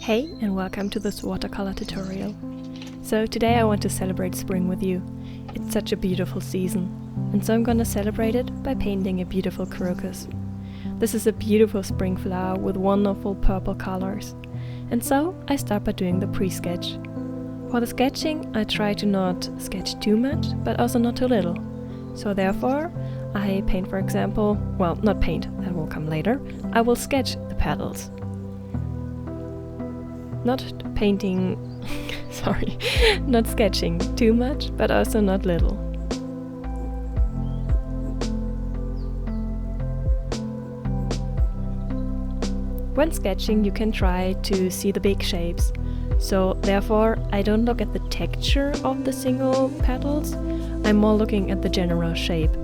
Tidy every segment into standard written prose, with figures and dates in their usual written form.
Hey, and welcome to this watercolor tutorial. So today I want to celebrate spring with you. It's such a beautiful season, and so I'm gonna celebrate it by painting a beautiful crocus. This is a beautiful spring flower with wonderful purple colors. And so I start by doing the pre-sketch. For the sketching, I try to not sketch too much, but also not too little. So therefore, I paint, for example, well, not paint, that will come later. I will sketch the petals. Not painting, sorry, not sketching too much, but also not little. When sketching, you can try to see the big shapes. So therefore, I don't look at the texture of the single petals, I'm more looking at the general shape.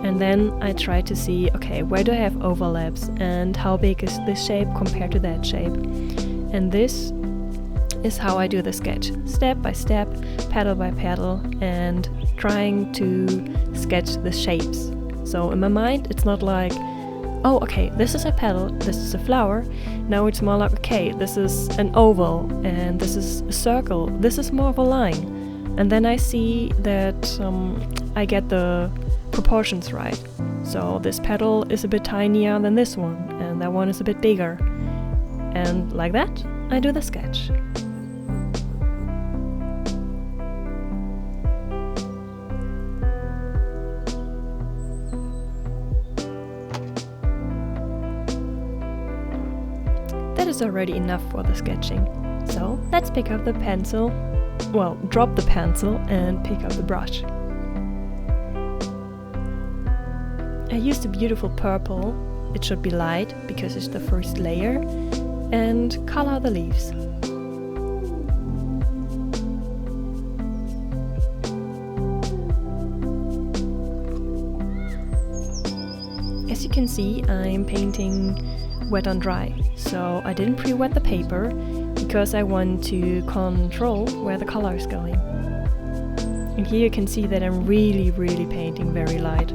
And then I try to see, okay, where do I have overlaps and how big is this shape compared to that shape. And this is how I do the sketch, step by step, petal by petal, and trying to sketch the shapes. So in my mind, it's not like, oh, okay, this is a petal, this is a flower. Now it's more like, okay, this is an oval, and this is a circle, this is more of a line. And then I see that I get the proportions right. So this petal is a bit tinier than this one, and that one is a bit bigger. And like that, I do the sketch. That is already enough for the sketching. So let's pick up the pencil, well, drop the pencil and pick up the brush. I used a beautiful purple, it should be light because it's the first layer, and color the leaves. As you can see, I'm painting wet on dry, so I didn't pre-wet the paper because I want to control where the color is going. And here you can see that I'm really painting very light,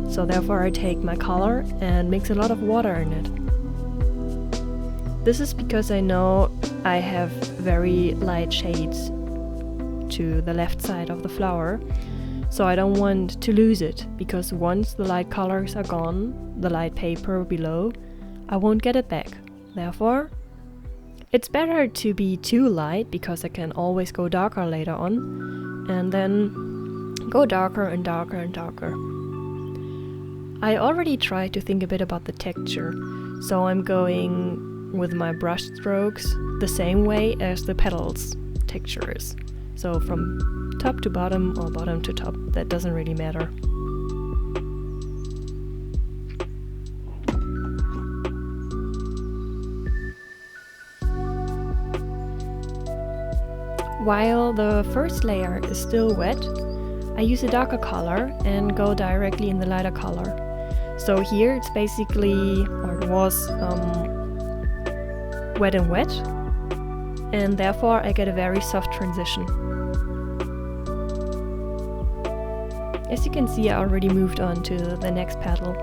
so therefore I take my color and mix a lot of water in it. This is because I know I have very light shades to the left side of the flower, so I don't want to lose it, because once the light colors are gone, the light paper below, I won't get it back. Therefore, it's better to be too light, because I can always go darker later on, and then go darker and darker and darker. I already tried to think a bit about the texture, so I'm going with my brush strokes the same way as the petals texture is. So from top to bottom or bottom to top, that doesn't really matter. While the first layer is still wet, I use a darker color and go directly in the lighter color. So here it's basically, or it was, wet and wet, and therefore I get a very soft transition. As you can see, I already moved on to the next petal.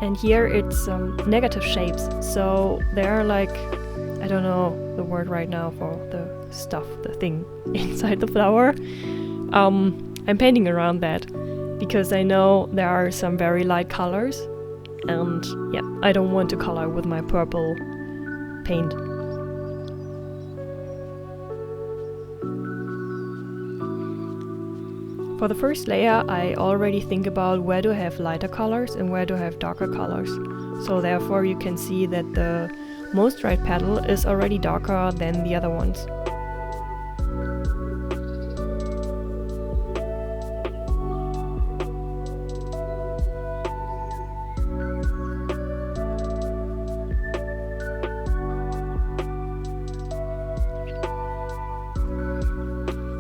And here it's negative shapes, so there are like, I don't know the word right now for the stuff, the thing inside the flower. I'm painting around that because I know there are some very light colors, and yeah, I don't want to color with my purple paint. For the first layer, I already think about where do I have lighter colors and where do I have darker colors. So therefore you can see that the most right petal is already darker than the other ones.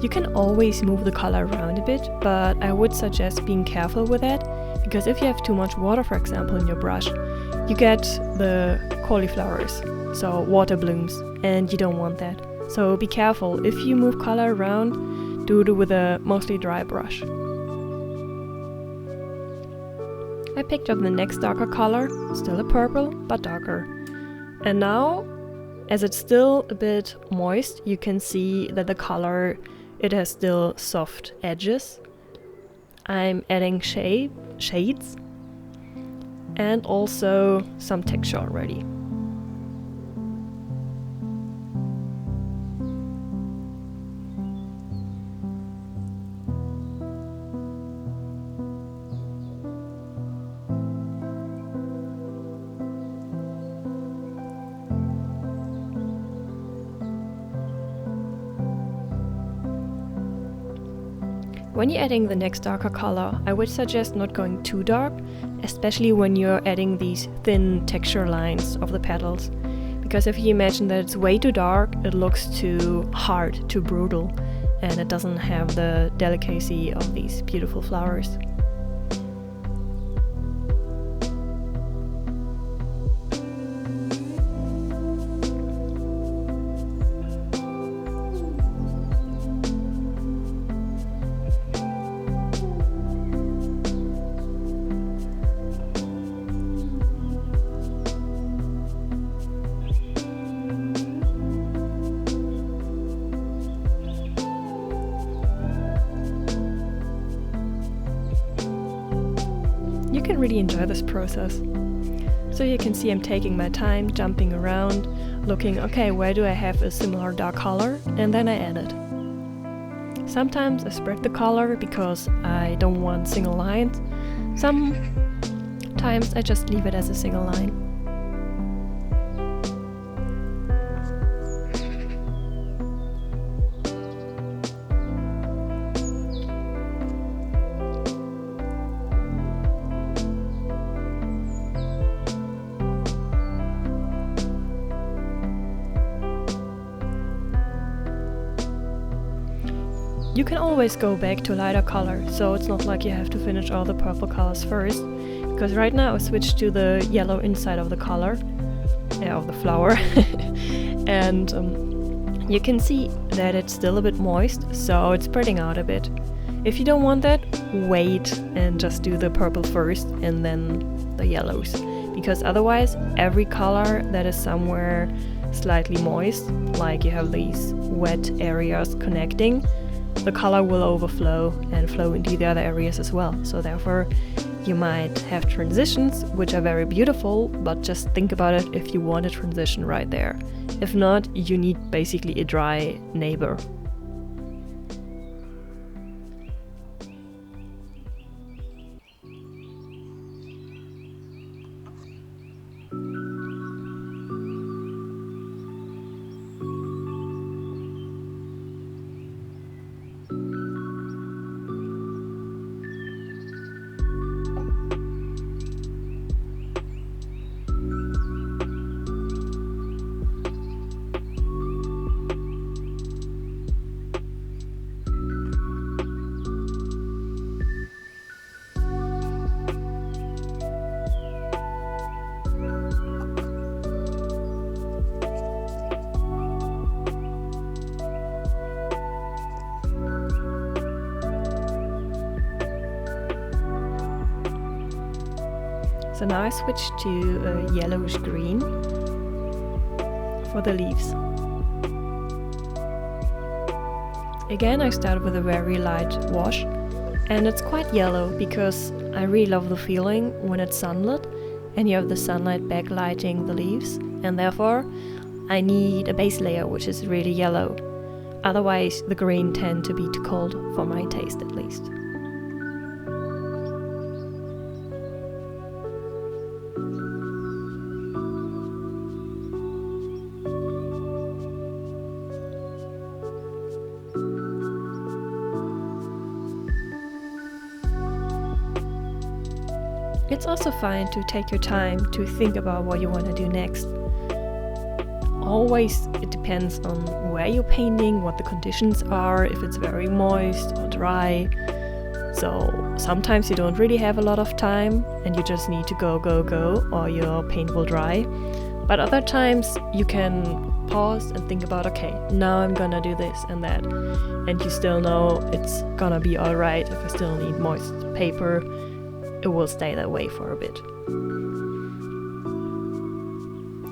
You can always move the color around a bit, but I would suggest being careful with that, because if you have too much water, for example, in your brush, you get the cauliflowers, so water blooms, and you don't want that. So be careful, if you move color around, do it with a mostly dry brush. I picked up the next darker color, still a purple, but darker. And now As it's still a bit moist, you can see that the color, it has still soft edges. I'm adding shades and also some texture already. When you're adding the next darker color, I would suggest not going too dark, especially when you're adding these thin texture lines of the petals. Because if you imagine that it's way too dark, it looks too hard, too brutal, and it doesn't have the delicacy of these beautiful flowers. You can really enjoy this process. So you can see I'm taking my time, jumping around, looking, okay, where do I have a similar dark color? And then I add it. Sometimes I spread the color because I don't want single lines. Sometimes I just leave it as a single line. You can always go back to lighter color, so it's not like you have to finish all the purple colors first, because right now I switched to the yellow inside of the color, of the flower, and you can see that it's still a bit moist, so it's spreading out a bit. If you don't want that, wait and just do the purple first and then the yellows, because otherwise every color that is somewhere slightly moist, like you have these wet areas connecting, the color will overflow and flow into the other areas as well. So therefore you might have transitions which are very beautiful, but just think about it if you want a transition right there. If not, you need basically a dry neighbor. So now I switch to a yellowish green for the leaves. Again, I start with a very light wash, and it's quite yellow because I really love the feeling when it's sunlit and you have the sunlight backlighting the leaves, and therefore I need a base layer which is really yellow. Otherwise the green tend to be too cold for my taste at least. It's also fine to take your time to think about what you want to do next. Always it depends on where you're painting, what the conditions are, if it's very moist or dry. So sometimes you don't really have a lot of time and you just need to go or your paint will dry. But other times you can pause and think about, okay, now I'm gonna do this and that. And you still know it's gonna be alright. If I still need moist paper, it will stay that way for a bit.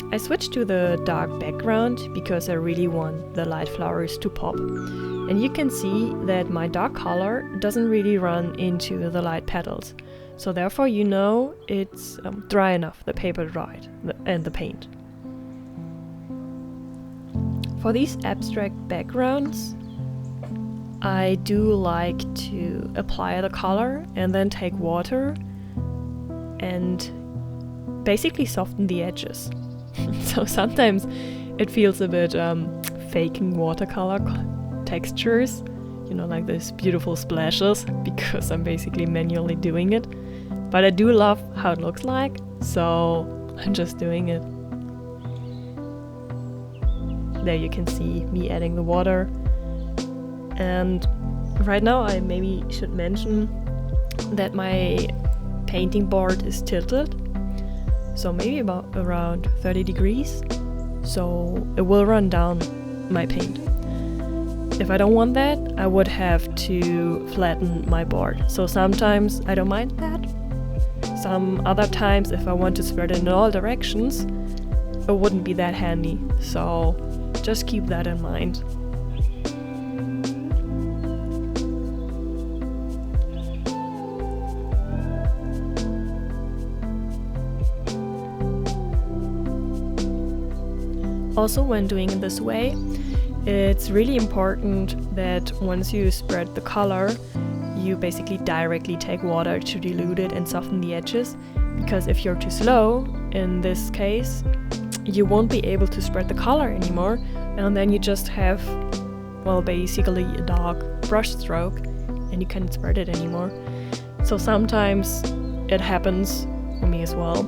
I switched to the dark background because I really want the light flowers to pop. And you can see that my dark color doesn't really run into the light petals. So therefore you know it's dry enough, the paper dried, and the paint. For these abstract backgrounds, I do like to apply the color and then take water and basically soften the edges. So sometimes it feels a bit faking watercolor textures, you know, like these beautiful splashes, because I'm basically manually doing it. But I do love how it looks like, so I'm just doing it. There you can see me adding the water. And right now I maybe should mention that my painting board is tilted, so maybe about around 30 degrees, so it will run down my paint. If I don't want that, I would have to flatten my board. So sometimes I don't mind that. Some other times, if I want to spread it in all directions, it wouldn't be that handy. So just keep that in mind. Also, when doing it this way, it's really important that once you spread the color, you basically directly take water to dilute it and soften the edges, because if you're too slow, in this case, you won't be able to spread the color anymore, and then you just have, well, basically a dark brush stroke, and you can't spread it anymore. So sometimes it happens for me as well,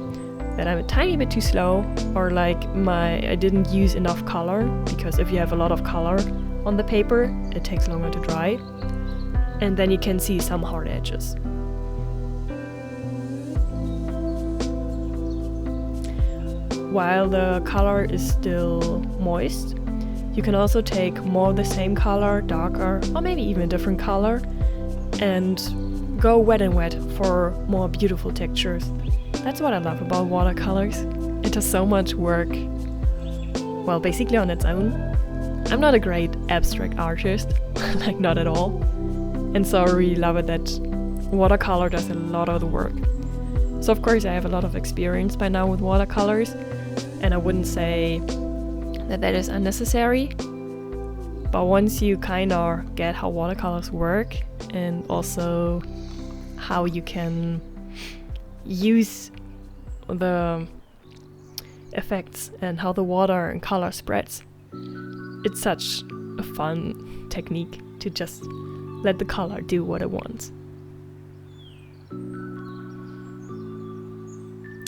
that I'm a tiny bit too slow, or like I didn't use enough color, because if you have a lot of color on the paper, it takes longer to dry, and then you can see some hard edges. While the color is still moist, you can also take more of the same color, darker, or maybe even a different color, and go wet and wet for more beautiful textures. That's what I love about watercolors. It does so much work, well, basically on its own. I'm not a great abstract artist, like not at all. And so I really love it that watercolor does a lot of the work. So of course I have a lot of experience by now with watercolors, and I wouldn't say that that is unnecessary. But once you kind of get how watercolors work, and also how you can use the effects and how the water and color spreads, it's such a fun technique to just let the color do what it wants.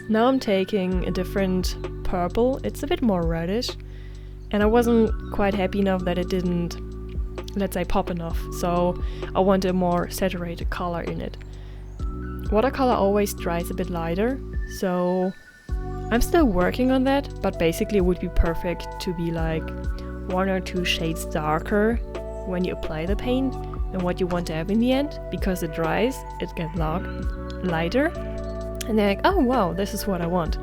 Now I'm taking a different purple. It's a bit more reddish, and I wasn't quite happy enough that it didn't, let's say, pop enough, so I want a more saturated color in it. Watercolor always dries a bit lighter, so I'm still working on that, but basically it would be perfect to be like 1 or 2 shades darker when you apply the paint than what you want to have in the end, because it dries, it gets lighter, and they're like, oh wow, this is what I want.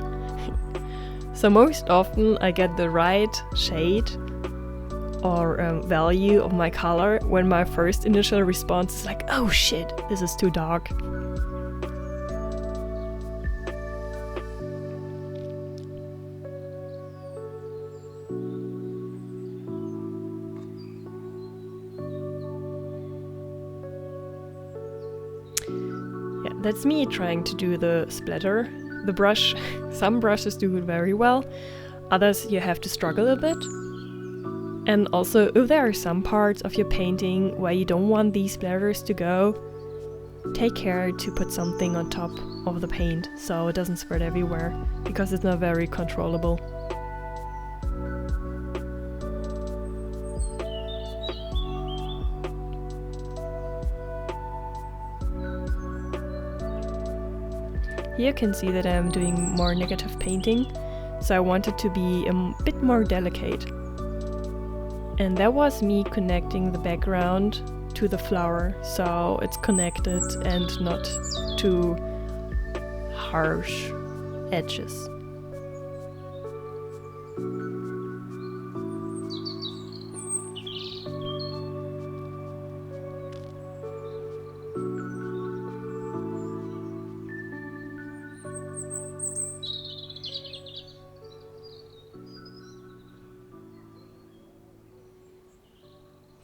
So most often I get the right shade or value of my color when my first initial response is like, oh shit, this is too dark. That's me trying to do the splatter. The brush, some brushes do it very well, others you have to struggle a bit. And also, if there are some parts of your painting where you don't want these splatters to go, take care to put something on top of the paint so it doesn't spread everywhere, because it's not very controllable. Here you can see that I'm doing more negative painting, so I wanted to be a bit more delicate. And that was me connecting the background to the flower, so it's connected and not too harsh edges.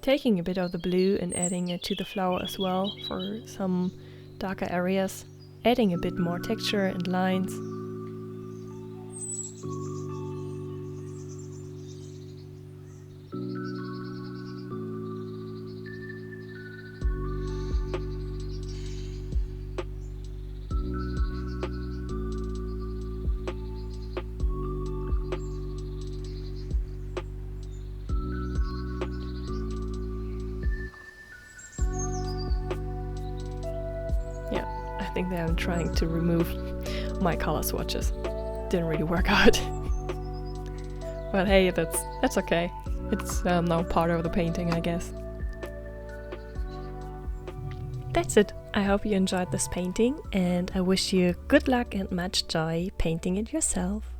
taking a bit of the blue and adding it to the flower as well for some darker areas, adding a bit more texture and lines. Yeah, I think that I'm trying to remove my color swatches. Didn't really work out. But hey, that's okay. It's now part of the painting, I guess. That's it. I hope you enjoyed this painting, and I wish you good luck and much joy painting it yourself.